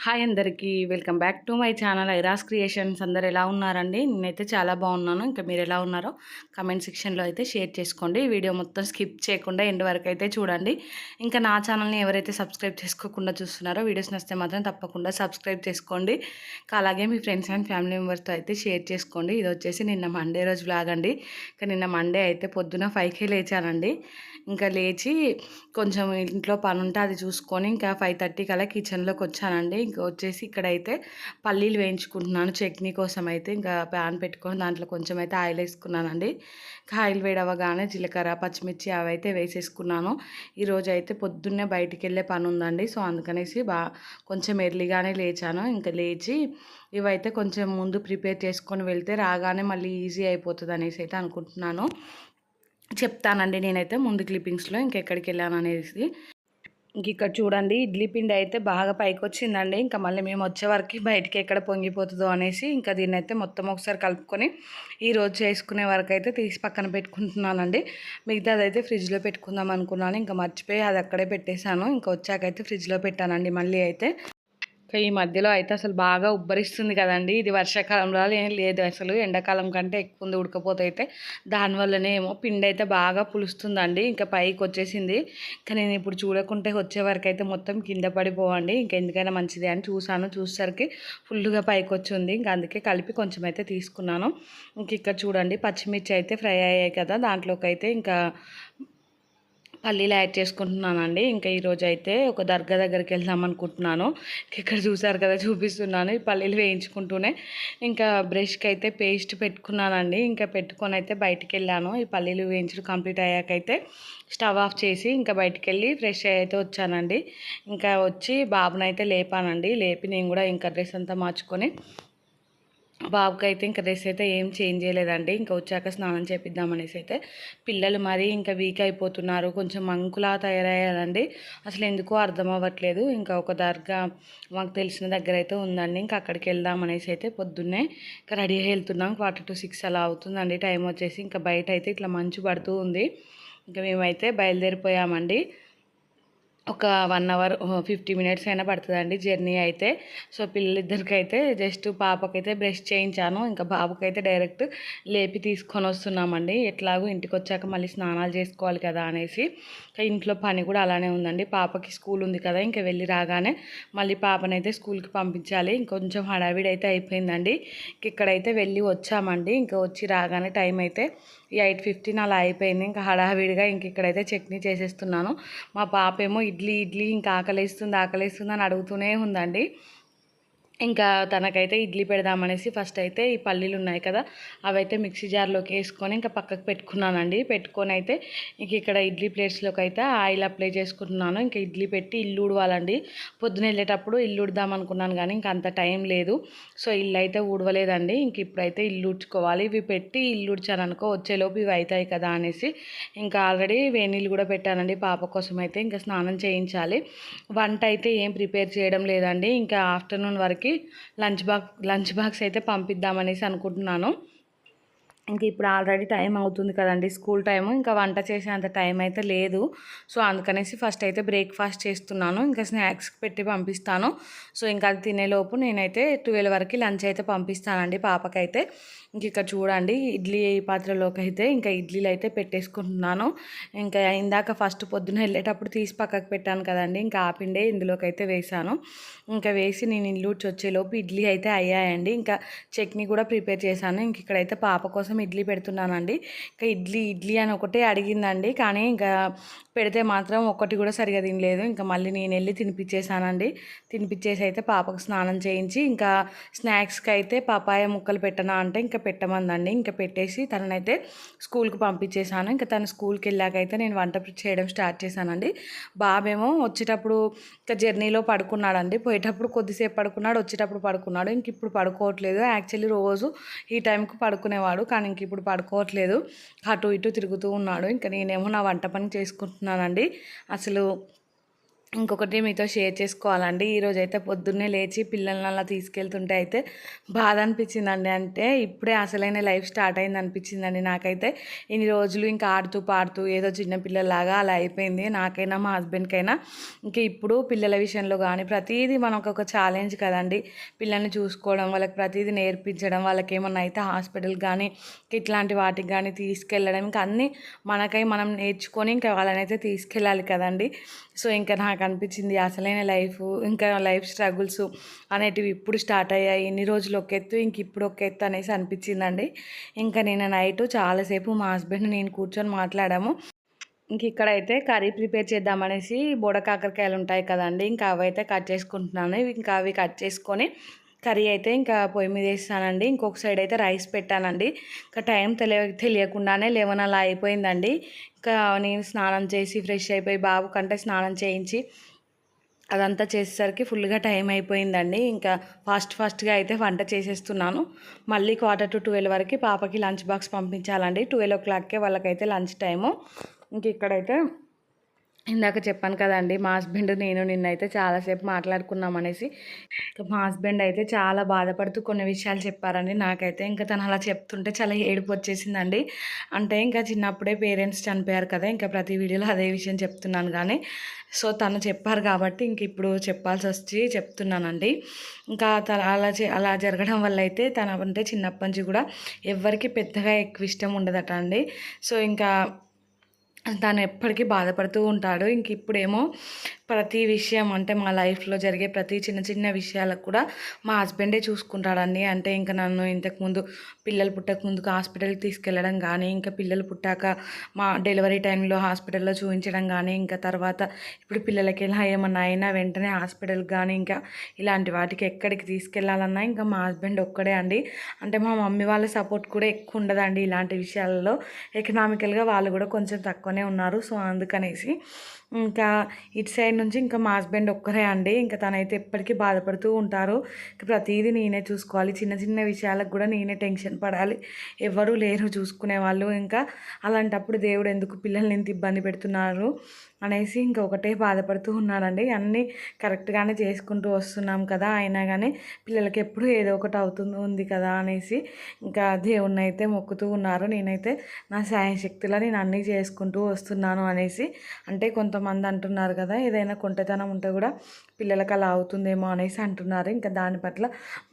Hi అందరికీ welcome back to my channel ఐరాస్ creations. అందరు ఎలా ఉన్నారండి? నేనైతే చాలా బాగున్నాను. ఇంకా మీరు ఎలా ఉన్నారో కమెంట్ సెక్షన్లో అయితే షేర్ చేసుకోండి. వీడియో మొత్తం స్కిప్ చేయకుండా ఎండ్ వరకు అయితే చూడండి. ఇంకా నా ఛానల్ని ఎవరైతే సబ్స్క్రైబ్ చేసుకోకుండా చూస్తున్నారో వీడియోస్ నచ్చితే మాత్రం తప్పకుండా సబ్స్క్రైబ్ చేసుకోండి. అలాగే మీ ఫ్రెండ్స్ అండ్ ఫ్యామిలీ మెంబర్స్తో అయితే షేర్ చేసుకోండి. ఇది వచ్చేసి నిన్న మండే రోజు వ్లాగ్ అండి. ఇంకా నిన్న మండే అయితే పొద్దున 5కే లేచానండి. ఇంకా లేచి కొంచెం ఇంట్లో పని ఉంటే అది చూసుకొని ఇంకా 5:30 కల్లా కిచెన్లోకి వచ్చానండి. ఇంకా వచ్చేసి ఇక్కడైతే పల్లీలు వేయించుకుంటున్నాను చట్నీ కోసం. అయితే ఇంకా ప్యాన్ పెట్టుకొని దాంట్లో కొంచెం అయితే ఆయిల్ వేసుకున్నానండి. ఇంకా ఆయిల్ వేడవగానే జీలకర్ర పచ్చిమిర్చి అవి అయితే వేసేసుకున్నాను. ఈరోజు అయితే పొద్దున్నే బయటికి వెళ్ళే పని ఉందండి. సో అందుకనేసి కొంచెం ఎర్లీగానే లేచాను. ఇంకా లేచి ఇవైతే కొంచెం ముందు ప్రిపేర్ చేసుకొని వెళ్తే రాగానే మళ్ళీ ఈజీ అయిపోతుంది అనేసి అయితే అనుకుంటున్నాను. చెప్తానండి నేనైతే ముందు క్లిప్పింగ్స్లో ఇంకెక్కడికి వెళ్ళాను అనేసి. ఇంక ఇక్కడ చూడండి ఇడ్లీ పిండి అయితే బాగా పైకి వచ్చిందండి. ఇంకా మళ్ళీ మేము వచ్చే వరకు బయటికి ఎక్కడ పొంగిపోతుందో అనేసి ఇంకా దీన్ని అయితే మొత్తం ఒకసారి కలుపుకొని ఈరోజు చేసుకునే వరకు అయితే తీసి పక్కన పెట్టుకుంటున్నానండి. మిగతాది అయితే ఫ్రిడ్జ్లో పెట్టుకుందాం అనుకున్నాను. ఇంకా మర్చిపోయి అది అక్కడే పెట్టేశాను. ఇంకా వచ్చాకైతే ఫ్రిడ్జ్లో పెట్టానండి. మళ్ళీ అయితే ఈ మధ్యలో అయితే అసలు బాగా ఉబ్బరిస్తుంది కదండి. ఇది వర్షాకాలంలో ఏం లేదు, అసలు ఎండాకాలం కంటే ఎక్కువ ఉంది ఉడకపోతే. అయితే దానివల్లనే ఏమో పిండి అయితే బాగా పులుస్తుందండి. ఇంకా పైకి వచ్చేసింది. ఇంకా నేను ఇప్పుడు చూడకుంటే వచ్చే వరకు అయితే మొత్తం కింద పడిపోవండి. ఇంకెందుకైనా మంచిది అని చూసేసరికి ఫుల్గా పైకి వచ్చింది. ఇంకా అందుకే కలిపి కొంచెం అయితే తీసుకున్నాను. ఇంక ఇక్కడ చూడండి పచ్చిమిర్చి అయితే ఫ్రై అయ్యాయి కదా, దాంట్లోకి అయితే ఇంకా పల్లీలు యాడ్ చేసుకుంటున్నానండి. ఇంకా ఈరోజు అయితే ఒక దర్గా దగ్గరికి వెళ్దాం అనుకుంటున్నాను. ఇక్కడ చూసారు కదా చూపిస్తున్నాను. ఈ పల్లీలు వేయించుకుంటూనే ఇంకా బ్రష్కి అయితే పేస్ట్ పెట్టుకున్నానండి. ఇంకా పెట్టుకొని అయితే బయటికి వెళ్ళాను. ఈ పల్లీలు వేయించడం కంప్లీట్ అయ్యాకైతే స్టవ్ ఆఫ్ చేసి ఇంకా బయటికి వెళ్ళి ఫ్రెష్ అయితే వచ్చానండి. ఇంకా వచ్చి బాబునైతే లేపానండి. లేపి నేను కూడా ఇంకా డ్రెస్ అంతా మార్చుకొని బాబుకి అయితే ఇంకా డ్రెస్ అయితే ఏం చేంజ్ చేయలేదండి. ఇంకా వచ్చాక స్నానం చేపిద్దామనేసి అయితే పిల్లలు మరీ ఇంకా వీక్ అయిపోతున్నారు, కొంచెం మంకులా తయారయ్యారండి. అసలు ఎందుకో అర్థం అవ్వట్లేదు. ఇంకా ఒక దర్గా మాకు తెలిసిన దగ్గర అయితే ఉందండి. ఇంకా అక్కడికి వెళ్దామనేసి అయితే పొద్దున్నే ఇంకా రెడీ అయ్యి వెళ్తున్నాం. 5:45 అలా అవుతుందండి టైం వచ్చేసి. ఇంకా బయట అయితే ఇట్లా మంచు పడుతూ ఉంది. ఇంకా మేమైతే బయలుదేరిపోయామండి. ఒక 1 అవర్ 50 మినిట్స్ అయినా పడుతుందండి జర్నీ అయితే. సో పిల్లలిద్దరికి అయితే జస్ట్ పాపకైతే బ్రష్ చేయించాను. ఇంకా బాబుకైతే డైరెక్ట్ లేపి తీసుకొని వస్తున్నామండి. ఎట్లాగో ఇంటికి వచ్చాక మళ్ళీ స్నానాలు చేసుకోవాలి కదా అనేసి. ఇంకా ఇంట్లో పని కూడా అలానే ఉందండి. పాపకి స్కూల్ ఉంది కదా, ఇంకా వెళ్ళి రాగానే మళ్ళీ పాపనైతే స్కూల్కి పంపించాలి. ఇంకొంచెం హడావిడి అయితే అయిపోయిందండి. ఇక్కడైతే వెళ్ళి వచ్చామండి. ఇంకా వచ్చి రాగానే టైం అయితే 8:15 అలా అయిపోయింది. ఇంకా హడావిడిగా ఇక్కడైతే చట్నీ చేసేస్తున్నాను. మా పాప ఏమో ఇడ్లీ ఇడ్లీ ఇంకా ఆకలేస్తుంది ఆకలేస్తుంది అని అడుగుతూనే ఉందండి. ఇంకా తనకైతే ఇడ్లీ పెడదామనేసి ఫస్ట్ అయితే ఈ పల్లీలు ఉన్నాయి కదా, అవైతే మిక్సీ జార్లోకి వేసుకొని ఇంకా పక్కకు పెట్టుకున్నానండి. పెట్టుకొని అయితే ఇంక ఇక్కడ ఇడ్లీ ప్లేట్స్లోకి అయితే ఆయిల్ అప్లై చేసుకుంటున్నాను. ఇంకా ఇడ్లీ పెట్టి ఇల్లు ఊడవాలండి. పొద్దున వెళ్ళేటప్పుడు ఇల్లు ఊడదాం అనుకున్నాను కానీ ఇంకా అంత టైం లేదు. సో ఇల్లు అయితే ఊడవలేదండి. ఇంక ఇప్పుడైతే ఇల్లు ఊడ్చుకోవాలి. ఇవి పెట్టి ఇల్లు ఊడ్చాను అనుకో వచ్చేలోపు ఇవి అవుతాయి కదా అనేసి ఇంకా ఆల్రెడీ వేనీళ్ళు కూడా పెట్టానండి పాప కోసం. అయితే ఇంకా స్నానం చేయించాలి. వంట అయితే ఏం ప్రిపేర్ చేయడం లేదండి. ఇంకా ఆఫ్టర్నూన్ వరకు లంచ్ బాక్స్ అయితే పంపిద్దామనేసి అనుకుంటున్నాను. ఇంక ఇప్పుడు ఆల్రెడీ టైం అవుతుంది కదండి, స్కూల్ టైము. ఇంకా వంట చేసేంత టైం అయితే లేదు. సో అందుకనేసి ఫస్ట్ అయితే బ్రేక్ఫాస్ట్ చేస్తున్నాను. ఇంకా స్నాక్స్కి పెట్టి పంపిస్తాను. సో ఇంకా అది తినేలోపు నేనైతే 12 వరకు లంచ్ అయితే పంపిస్తానండి పాపకైతే. ఇంక ఇక్కడ చూడండి ఇడ్లీ పాత్రలోకి అయితే ఇంకా ఇడ్లీలు అయితే పెట్టేసుకుంటున్నాను. ఇంకా ఇందాక ఫస్ట్ పొద్దున వెళ్ళేటప్పుడు తీసి పక్కకు పెట్టాను కదండి, ఇంకా ఆ పిండే ఇందులోకి అయితే వేసాను. ఇంకా వేసి నేను ఇల్లు వచ్చేలోపు ఇడ్లీ అయితే అయ్యాయండి. ఇంకా చట్నీ కూడా ప్రిపేర్ చేశాను. ఇంక ఇక్కడైతే పాప కోసం ఇడ్లీ పెడుతున్నానండి. ఇంకా ఇడ్లీ ఇడ్లీ అని ఒకటే అడిగిందండి, కానీ ఇంకా పెడితే మాత్రం ఒక్కటి కూడా సరిగా తినలేదు. ఇంకా మళ్ళీ నేను వెళ్ళి తినిపించేసానండి. తినిపించేసి అయితే పాపకు స్నానం చేయించి ఇంకా స్నాక్స్కి అయితే పపాయ ముక్కలు పెట్టనా అంటే ఇంకా పెట్టమందండి. ఇంకా పెట్టేసి తననైతే స్కూల్కి పంపించేశాను. ఇంకా తను స్కూల్కి వెళ్ళాకైతే నేను వంట చేయడం స్టార్ట్ చేశానండి. బాబేమో వచ్చేటప్పుడు ఇంకా జర్నీలో పడుకున్నాడండి. పోయేటప్పుడు కొద్దిసేపు పడుకున్నాడు, వచ్చేటప్పుడు పడుకున్నాడు. ఇంక ఇప్పుడు పడుకోవట్లేదు. యాక్చువల్లీ రోజు ఈ టైంకి పడుకునేవాడు, కానీ ఇంక ఇప్పుడు పడుకోవట్లేదు, అటు ఇటు తిరుగుతూ ఉన్నాడు. ఇంకా నేనేమో నా వంట పని చేసుకుంటున్నానండి. అసలు ఇంకొకటి మీతో షేర్ చేసుకోవాలండి. ఈరోజైతే పొద్దున్నే లేచి పిల్లల్ని అలా తీసుకెళ్తుంటే అయితే బాధ అనిపించిందండి. అంటే ఇప్పుడే అసలైన లైఫ్ స్టార్ట్ అయింది అనిపించిందండి నాకైతే. ఇన్ని రోజులు ఇంకా ఆడుతూ పాడుతూ ఏదో చిన్న పిల్లల్లాగా అలా అయిపోయింది నాకైనా మా హస్బెండ్కైనా. ఇంకా ఇప్పుడు పిల్లల విషయంలో కానీ ప్రతిదీ మనకు ఒక ఛాలెంజ్ కదండి. పిల్లల్ని చూసుకోవడం, వాళ్ళకి ప్రతిదీ నేర్పించడం, వాళ్ళకి ఏమన్నా అయితే హాస్పిటల్కి కానీ ఇట్లాంటి వాటికి కానీ తీసుకెళ్ళడం, ఇంకా అన్నీ మనకై మనం నేర్చుకొని ఇంకా వాళ్ళనైతే తీసుకెళ్ళాలి కదండి. సో ఇంకా నాకు అనిపించింది అసలైన లైఫ్, ఇంకా లైఫ్ స్ట్రగుల్స్ అనేటివి ఇప్పుడు స్టార్ట్ అయ్యాయి. ఇన్ని రోజులు ఒక ఎత్తు, ఇంక ఇప్పుడు ఒక ఎత్తు అనేసి అనిపించిందండి. ఇంకా నేను నైట్ చాలాసేపు మా హస్బెండ్ నేను కూర్చొని మాట్లాడాము. ఇంక ఇక్కడైతే కర్రీ ప్రిపేర్ చేద్దామనేసి బోడ కాకరకాయలు ఉంటాయి కదండి, ఇంకా అవైతే కట్ చేసుకుంటున్నాను. ఇంకా అవి కట్ చేసుకొని కర్రీ అయితే ఇంకా పొయ్యి మీద వేస్తానండి. ఇంకొక సైడ్ అయితే రైస్ పెట్టానండి. ఇంకా టైం తెలియకుండానే 11 అలా అయిపోయిందండి. ఇంకా నేను స్నానం చేసి ఫ్రెష్ అయిపోయి బాబు కంటే స్నానం చేయించి అదంతా చేసేసరికి ఫుల్గా టైం అయిపోయిందండి. ఇంకా ఫాస్ట్గా అయితే వంట చేసేస్తున్నాను. మళ్ళీ 11:45 వరకు పాపకి లంచ్ బాక్స్ పంపించాలండి. 12 వాళ్ళకైతే లంచ్ టైము. ఇంక ఇక్కడైతే ఇందాక చెప్పాను కదండి, మా హస్బెండ్ నేను నిన్నైతే చాలాసేపు మాట్లాడుకున్నాం అనేసి. మా హస్బెండ్ అయితే చాలా బాధపడుతూ కొన్ని విషయాలు చెప్పారండి. నాకైతే ఇంకా తను అలా చెప్తుంటే చాలా ఏడుపు వచ్చేసిందండి. అంటే ఇంకా చిన్నప్పుడే పేరెంట్స్ చనిపోయారు కదా, ఇంకా ప్రతి వీడియోలో అదే విషయం చెప్తున్నాను కానీ. సో తను చెప్పారు కాబట్టి ఇంక ఇప్పుడు చెప్పాల్సి వచ్చి చెప్తున్నానండి. ఇంకా అలా జరగడం వల్ల అయితే తన అంటే చిన్నప్పటి నుంచి కూడా ఎవరికి పెద్దగా ఎక్కువ ఇష్టం ఉండదట అండి. సో ఇంకా తను ఎప్పటికీ బాధపడుతూ ఉంటాడు. ఇంక ఇప్పుడేమో ప్రతి విషయం అంటే మా లైఫ్లో జరిగే ప్రతి చిన్న చిన్న విషయాలకు కూడా మా హస్బెండే చూసుకుంటాడండి. అంటే ఇంకా నన్ను ఇంతకుముందు పిల్లలు పుట్టక ముందుకు హాస్పిటల్కి తీసుకెళ్ళడం కానీ, ఇంకా పిల్లలు పుట్టాక మా డెలివరీ టైంలో హాస్పిటల్లో చూపించడం కానీ, ఇంకా తర్వాత ఇప్పుడు పిల్లలకి ఎలా ఏమన్నా అయినా వెంటనే హాస్పిటల్కి కానీ ఇంకా ఇలాంటి వాటికి ఎక్కడికి తీసుకెళ్ళాలన్నా ఇంకా మా హస్బెండ్ ఒక్కడే అండి. అంటే మా మమ్మీ వాళ్ళ సపోర్ట్ కూడా ఎక్కువ ఉండదండి ఇలాంటి విషయాలలో. ఎకనామికల్గా వాళ్ళు కూడా కొంచెం తక్కువనే ఉన్నారు. సో అందుకనేసి ఇంకా ఇటు సైడ్ నుంచి ఇంకా మా హస్బెండ్ ఒక్కరే అండి. ఇంకా తనైతే ఎప్పటికీ బాధపడుతూ ఉంటారు. ప్రతిదీ నేనే చూసుకోవాలి, చిన్న చిన్న విషయాలకు కూడా నేనే టెన్షన్ పడాలి, ఎవరూ లేరు చూసుకునే వాళ్ళు. ఇంకా అలాంటప్పుడు దేవుడు ఎందుకు పిల్లల్ని ఇంత ఇబ్బంది పెడుతున్నారు అనేసి ఇంకా ఒకటే బాధపడుతూ ఉన్నానండి. అన్నీ కరెక్ట్గానే చేసుకుంటూ వస్తున్నాం కదా, అయినా కానీ పిల్లలకి ఎప్పుడు ఏదో ఒకటి ఉంది కదా అనేసి ఇంకా దేవుణ్ణి అయితే మొక్కుతూ ఉన్నారు. నేనైతే నా శాయశక్తిలో నేను అన్నీ చేసుకుంటూ వస్తున్నాను అనేసి. అంటే కొంతమంది అంటున్నారు కదా, ఏదైనా కొంటెతనం ఉంటే కూడా పిల్లలకి అలా అవుతుందేమో అనేసి అంటున్నారు. ఇంకా దాని పట్ల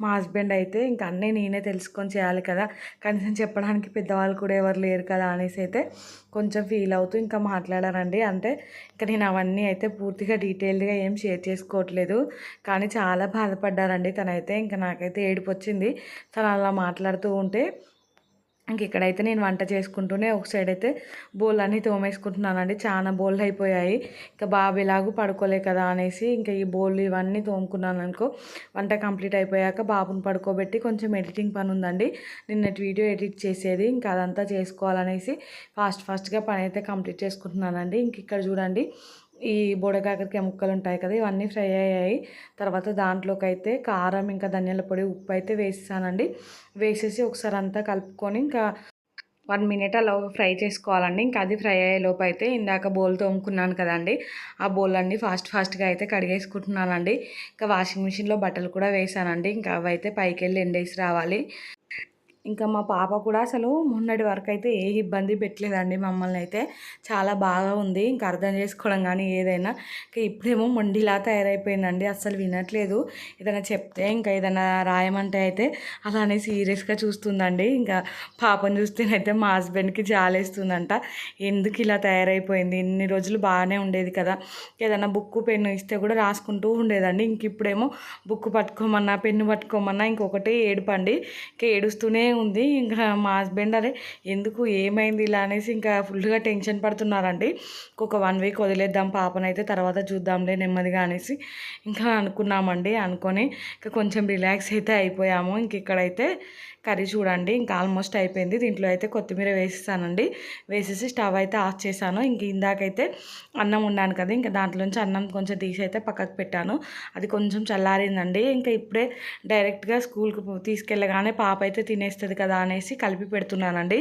మా హస్బెండ్ అయితే ఇంకా అన్నీ నేనే తెలుసుకొని చేయాలి కదా, కనీసం చెప్పడానికి పెద్దవాళ్ళు కూడా ఎవరు లేరు కదా అనేసి అయితే కొంచెం ఫీల్ అవుతూ ఇంకా మాట్లాడారండి. అంటే ఇంకా నేను అవన్నీ అయితే పూర్తిగా డీటెయిల్డ్గా ఏం షేర్ చేసుకోవట్లేదు, కానీ చాలా బాధపడ్డారండి తనైతే. ఇంకా నాకైతే ఏడుపు వచ్చింది తను అలా మాట్లాడుతూ ఉంటే. ఇంక ఇక్కడైతే నేను వంట చేసుకుంటూనే ఒక సైడ్ అయితే బోల్ అన్నీ తోమేసుకుంటున్నానండి. చాలా బోళ్ళు అయిపోయాయి. ఇంకా బాబు ఎలాగూ పడుకోలే కదా అనేసి ఇంకా ఈ బోళ్ళు ఇవన్నీ తోముకున్నాను అనుకో. వంట కంప్లీట్ అయిపోయాక బాబుని పడుకోబెట్టి కొంచెం ఎడిటింగ్ పని ఉందండి, నిన్నటి వీడియో ఎడిట్ చేసేది, ఇంకా అదంతా చేసుకోవాలనేసి ఫాస్ట్గా పని అయితే కంప్లీట్ చేసుకుంటున్నానండి. ఇంక ఇక్కడ చూడండి, ఈ బోడకాకరకాయ ముక్కలు ఉంటాయి కదా, ఇవన్నీ ఫ్రై అయ్యాయి. తర్వాత దాంట్లోకి అయితే కారం, ఇంకా ధనియాల పొడి, ఉప్పు అయితే వేసేసానండి. వేసేసి ఒకసారి అంతా కలుపుకొని ఇంకా 1 మినిట్ అలా ఫ్రై చేసుకోవాలండి. ఇంకా అది ఫ్రై అయ్యే లోపు అయితే ఇందాక బౌల్ తోముకున్నాను కదండి, ఆ బౌల్ అన్నీ ఫాస్ట్గా అయితే కడిగేసుకుంటున్నానండి. ఇంకా వాషింగ్ మిషన్లో బట్టలు కూడా వేసానండి. ఇంకా అవి అయితే పైకి వెళ్ళి ఎండేసి రావాలి. ఇంకా మా పాప కూడా అసలు మొన్నటి వరకు అయితే ఏ ఇబ్బంది పెట్టలేదండి మమ్మల్ని అయితే. చాలా బాగా ఉంది, ఇంకా అర్థం చేసుకోవడం కానీ ఏదైనా. ఇంకా ఇప్పుడేమో మొండిలా తయారైపోయిందండి, అస్సలు వినట్లేదు. ఏదైనా చెప్తే ఇంకా ఏదైనా రాయమంటే అయితే అలానే సీరియస్గా చూస్తుందండి. ఇంకా పాపను చూస్తేనైతే మా హస్బెండ్కి జాలేస్తుందంట, ఎందుకు ఇలా తయారైపోయింది, ఇన్ని రోజులు బాగానే ఉండేది కదా, ఏదైనా బుక్కు పెన్ను ఇస్తే కూడా రాసుకుంటూ ఉండేదండి. ఇంక ఇప్పుడేమో బుక్ పట్టుకోమన్నా పెన్ను పట్టుకోమన్నా ఇంకొకటి ఏడుపండి, ఇంకా ఏడుస్తూనే ఉంది. ఇంకా మా హస్బెండ్ అరే ఎందుకు ఏమైంది ఇలా అనేసి ఇంకా ఫుల్గా టెన్షన్ పడుతున్నారండి. ఇంకొక 1 వీక్ వదిలేద్దాం పాపనైతే, తర్వాత చూద్దాంలే నెమ్మదిగా అనేసి ఇంకా అనుకున్నామండి. అనుకొని ఇంకా కొంచెం రిలాక్స్ అయితే అయిపోయాము. ఇంక ఇక్కడైతే కర్రీ చూడండి ఇంకా ఆల్మోస్ట్ అయిపోయింది. దీంట్లో అయితే కొత్తిమీర వేసేసానండి. వేసేసి స్టవ్ అయితే ఆఫ్ చేశాను. ఇంక ఇందాకైతే అన్నం ఉన్నాను కదా, ఇంకా దాంట్లోంచి అన్నం కొంచెం తీసి అయితే పక్కకు పెట్టాను. అది కొంచెం చల్లారిందండి. ఇంకా ఇప్పుడే డైరెక్ట్గా స్కూల్కి తీసుకెళ్ళగానే పాప అయితే తినేస్తుంది అవుతుంది కదా అనేసి కలిపి పెడుతున్నానండి.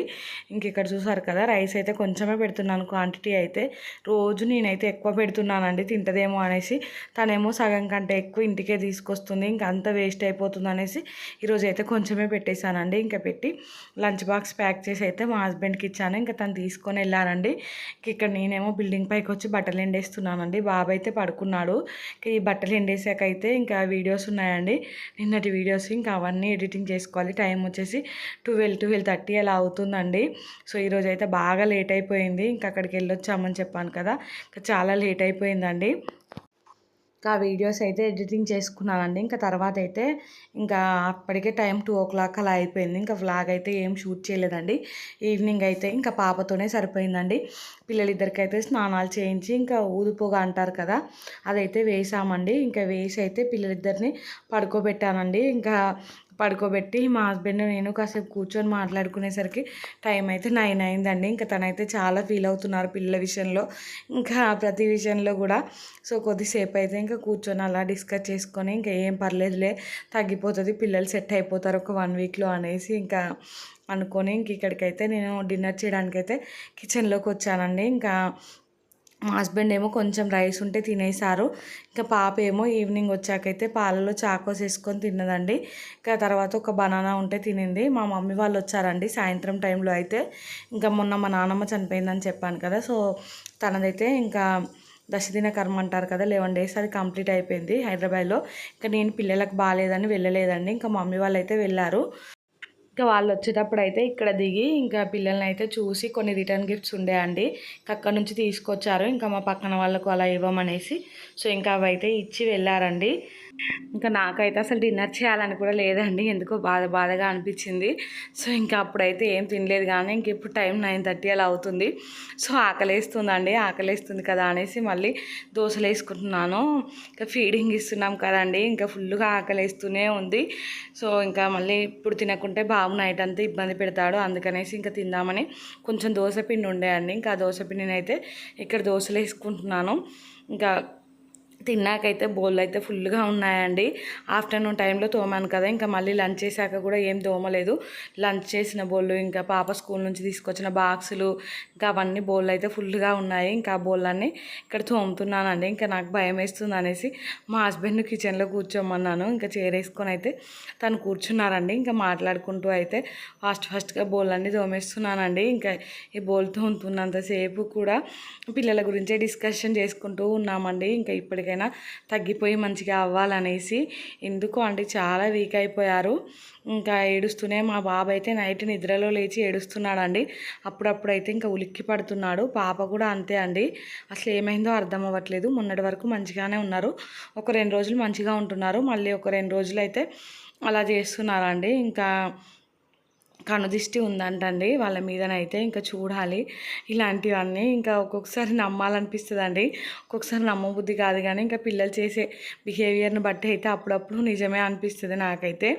ఇంక ఇక్కడ చూసారు కదా రైస్ అయితే కొంచెమే పెడుతున్నాను క్వాంటిటీ అయితే. రోజు నేనైతే ఎక్కువ పెడుతున్నానండి తింటదేమో అనేసి. తనేమో సగం కంటే ఎక్కువ ఇంటికే తీసుకొస్తుంది, ఇంకా అంత వేస్ట్ అయిపోతుంది అనేసి ఈరోజు అయితే కొంచెమే పెట్టేశానండి. ఇంకా పెట్టి లంచ్ బాక్స్ ప్యాక్ చేసి అయితే మా హస్బెండ్కి ఇచ్చాను. ఇంకా తను తీసుకొని వెళ్ళానండి. ఇక్కడ నేనేమో బిల్డింగ్ పైకి వచ్చి బట్టలు ఎండేస్తున్నానండి. బాబు అయితే పడుకున్నాడు. ఈ బట్టలు ఎండేసాకైతే ఇంకా వీడియోస్ ఉన్నాయండి, నిన్నటి వీడియోస్. ఇంకా అవన్నీ ఎడిటింగ్ చేసుకోవాలి. టైం వచ్చేసి 12-12:30 అలా అవుతుందండి. సో ఈరోజు అయితే బాగా లేట్ అయిపోయింది. ఇంకా అక్కడికి వెళ్ళొచ్చామని చెప్పాను కదా, ఇంకా చాలా లేట్ అయిపోయిందండి. ఇంకా వీడియోస్ అయితే ఎడిటింగ్ చేసుకున్నానండి. ఇంకా తర్వాత అయితే ఇంకా అప్పటికే టైం 2 o'clock అలా అయిపోయింది. ఇంకా వ్లాగ్ అయితే ఏం షూట్ చేయలేదండి. ఈవినింగ్ అయితే ఇంకా పాపతోనే సరిపోయిందండి. పిల్లలిద్దరికైతే స్నానాలు చేయించి ఇంకా ఊదుపోగా అంటారు కదా, అదైతే వేసామండి. ఇంకా వేసి అయితే పిల్లలిద్దరిని పడుకోబెట్టానండి. ఇంకా పడుకోబెట్టి మా హస్బెండ్ నేను కాసేపు కూర్చొని మాట్లాడుకునేసరికి టైం అయితే 9 అయిందండి. ఇంకా తనైతే చాలా ఫీల్ అవుతున్నారు పిల్లల విషయంలో, ఇంకా ప్రతి విషయంలో కూడా. సో కొద్దిసేపు అయితే ఇంకా కూర్చొని అలా డిస్కస్ చేసుకొని ఇంకా ఏం పర్లేదులే తగ్గిపోతుంది, పిల్లలు సెట్ అయిపోతారు ఒక 1 weekలో అనేసి ఇంకా అనుకొని ఇంక ఇక్కడికైతే నేను డిన్నర్ చేయడానికైతే కిచెన్లోకి వచ్చానండి. ఇంకా మా హస్బెండ్ ఏమో కొంచెం రైస్ ఉంటే తినేసారు. ఇంకా పాప ఏమో ఈవినింగ్ వచ్చాకైతే పాలలో చాకోస్ వేసుకొని తిన్నదండి. ఇంకా తర్వాత ఒక బనానా ఉంటే తినింది. మా మమ్మీ వాళ్ళు వచ్చారండి సాయంత్రం టైంలో అయితే. ఇంకా మొన్న మా నాన్నమ్మ చనిపోయిందని చెప్పాను కదా, సో తనదైతే ఇంకా దశదిన కర్మ అంటారు కదా, 11 days అది కంప్లీట్ అయిపోయింది హైదరాబాద్లో. ఇంకా నేను పిల్లలకు బాగాలేదని వెళ్ళలేదండి. ఇంకా మమ్మీ వాళ్ళు అయితే వెళ్ళారు. ఇంకా వాళ్ళు వచ్చేటప్పుడు అయితే ఇక్కడ దిగి ఇంకా పిల్లల్ని అయితే చూసి కొన్ని రిటర్న్ గిఫ్ట్స్ ఉండే అండి, అక్కడ నుంచి తీసుకొచ్చారు. ఇంకా మా పక్కన వాళ్ళకు అలా ఇవ్వమనేసి సో ఇంకా అవి అయితే ఇచ్చి వెళ్ళారండి. ఇంకా నాకైతే అసలు డిన్నర్ చేయాలని కూడా లేదండి, ఎందుకో బాధగా అనిపించింది. సో ఇంకా అప్పుడైతే ఏం తినలేదు. కానీ ఇంక ఇప్పుడు టైం 9:30 అలా అవుతుంది. సో ఆకలేస్తుందండి, ఆకలేస్తుంది కదా అనేసి మళ్ళీ దోశలు వేసుకుంటున్నాను. ఇంకా ఫీడింగ్ ఇస్తున్నాం కదండి, ఇంకా ఫుల్గా ఆకలేస్తూనే ఉంది. సో ఇంకా మళ్ళీ ఇప్పుడు తినకుంటే బాబు నైట్ అంతా ఇబ్బంది పెడతాడు, అందుకనేసి ఇంకా తిందామని కొంచెం దోశ పిండి ఉండే అండి. ఇంకా ఆ దోశ పిండిని అయితే ఇక్కడ దోశలు వేసుకుంటున్నాను. ఇంకా తిన్నాకైతే బోళ్ళు అయితే ఫుల్గా ఉన్నాయండి. ఆఫ్టర్నూన్ టైంలో తోమాను కదా, ఇంకా మళ్ళీ లంచ్ చేశాక కూడా ఏం తోమలేదు. లంచ్ చేసిన బోళ్ళు, ఇంకా పాప స్కూల్ నుంచి తీసుకొచ్చిన బాక్సులు, ఇంకా అవన్నీ బోళ్ళు అయితే ఫుల్గా ఉన్నాయి. ఇంకా ఆ బోళ్ళన్నీ ఇక్కడ తోముతున్నానండి. ఇంకా నాకు భయం వేస్తుంది అనేసి మా హస్బెండ్ కిచెన్లో కూర్చోమన్నాను. ఇంకా చేరేసుకొని అయితే తను కూర్చున్నారండి. ఇంకా మాట్లాడుకుంటూ అయితే ఫాస్ట్గా బోళ్ళన్నీ తోమేస్తున్నానండి. ఇంకా ఈ బోల్ తోముతున్నంతసేపు కూడా పిల్లల గురించే డిస్కషన్ చేసుకుంటూ ఉన్నామండి. ఇంకా ఇప్పటికైనా తగ్గిపోయి మంచిగా అవ్వాలనేసి. ఎందుకో అండి చాలా వీక్ అయిపోయారు. ఇంకా ఏడుస్తూనే మా బాబు అయితే నైట్ నిద్రలో లేచి ఏడుస్తున్నాడండి. అప్పుడప్పుడైతే ఇంకా ఉలిక్కి పడుతున్నాడు. పాప కూడా అంతే అండి, అసలు ఏమైందో అర్థం అవ్వట్లేదు. మొన్నటి వరకు మంచిగానే ఉన్నారు, ఒక 2 రోజులు మంచిగా ఉంటున్నారు, మళ్ళీ ఒక 2 రోజులు అయితే అలా చేస్తున్నారండి. ఇంకా కనుదిష్టి ఉందంటండి వాళ్ళ మీదనైతే, ఇంకా చూడాలి ఇలాంటివన్నీ. ఇంకా ఒక్కొక్కసారి నమ్మాలనిపిస్తుంది అండి, ఒక్కొక్కసారి నమ్మబుద్ధి కాదు. కానీ ఇంకా పిల్లలు చేసే బిహేవియర్ని బట్టి అయితే అప్పుడప్పుడు నిజమే అనిపిస్తుంది నాకైతే.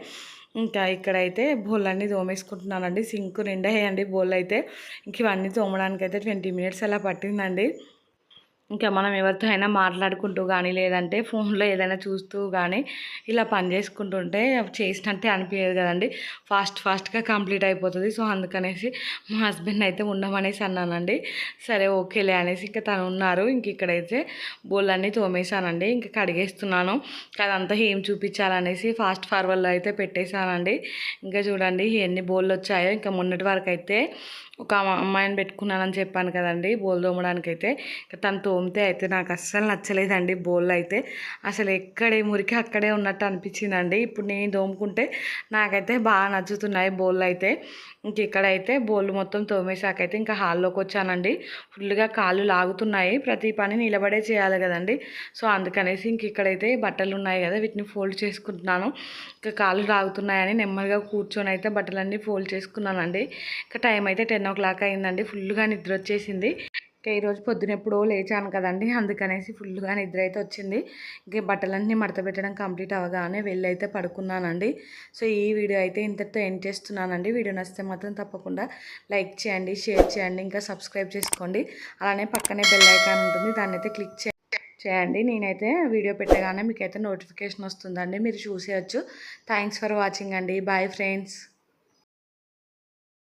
ఇంకా ఇక్కడైతే బోళ్ళన్నీ తోమేసుకుంటున్నానండి. సింక్ నిండాయండి బోళ్ళు అయితే. ఇంక ఇవన్నీ తోమడానికైతే 20 minutes అలా పట్టిందండి. ఇంకా మనం ఎవరితో అయినా మాట్లాడుకుంటూ కానీ లేదంటే ఫోన్లో ఏదైనా చూస్తూ కానీ ఇలా పని చేసుకుంటుంటే చేసినట్టే అనిపించదు కదండి, ఫాస్ట్గా కంప్లీట్ అయిపోతుంది. సో అందుకనేసి మా హస్బెండ్ అయితే ఉండమనేసి అన్నానండి. సరే ఓకేలే అనేసి ఇంకా తను ఉన్నారు. ఇంక ఇక్కడైతే బోళ్ళన్నీ తోమేశానండి. ఇంకా కడిగేస్తున్నాను. అదంతా ఏం చూపించాలనేసి ఫాస్ట్ ఫార్వర్డ్లో అయితే పెట్టేశానండి. ఇంకా చూడండి ఎన్ని బోళ్ళు వచ్చాయో. ఇంకా మొన్నటి వరకు అయితే ఒక అమ్మాయిని పెట్టుకున్నానని చెప్పాను కదండి బోల్ తోమడానికి అయితే. తను తోమితే అయితే నాకు అస్సలు నచ్చలేదండి. బోల్ అయితే అసలు ఎక్కడే మురికి అక్కడే ఉన్నట్టు అనిపించిందండి. ఇప్పుడు నేను తోముకుంటే నాకైతే బాగా నచ్చుతున్నాయి బోళ్ళు అయితే. ఇంక ఇక్కడైతే బోళ్ళు మొత్తం తోమేశాకైతే ఇంకా హాల్లోకి వచ్చానండి. ఫుల్గా కాళ్ళు లాగుతున్నాయి, ప్రతి పని నిలబడే చేయాలి కదండి. సో అందుకనేసి ఇంక ఇక్కడైతే బట్టలు ఉన్నాయి కదా, వీటిని ఫోల్డ్ చేసుకుంటున్నాను. ఇంకా కాళ్ళు లాగుతున్నాయని నెమ్మదిగా కూర్చొని అయితే బట్టలన్నీ ఫోల్డ్ చేసుకున్నానండి. ఇంకా టైం అయితే 10 o'clock అయిందండి. ఫుల్గా నిద్ర వచ్చేసింది. ఇంకా ఈరోజు పొద్దున ఎప్పుడో లేచాను కదండి, అందుకనేసి ఫుల్గా నిద్ర అయితే వచ్చింది. ఇంకా బట్టలన్నీ మడత పెట్టడం కంప్లీట్ అవ్వగానే వెళ్ళి అయితే పడుకున్నానండి. సో ఈ వీడియో అయితే ఇంతటితో ఎండ్ చేస్తున్నానండి. వీడియో నచ్చితే మాత్రం తప్పకుండా లైక్ చేయండి, షేర్ చేయండి, ఇంకా సబ్స్క్రైబ్ చేసుకోండి. అలానే పక్కనే బెల్ ఐకాన్ ఉంటుంది, దాన్ని అయితే క్లిక్ చేయండి. నేనైతే వీడియో పెట్టగానే మీకైతే నోటిఫికేషన్ వస్తుందండి, మీరు చూసేయచ్చు. థ్యాంక్స్ ఫర్ వాచింగ్ అండి. Bye friends.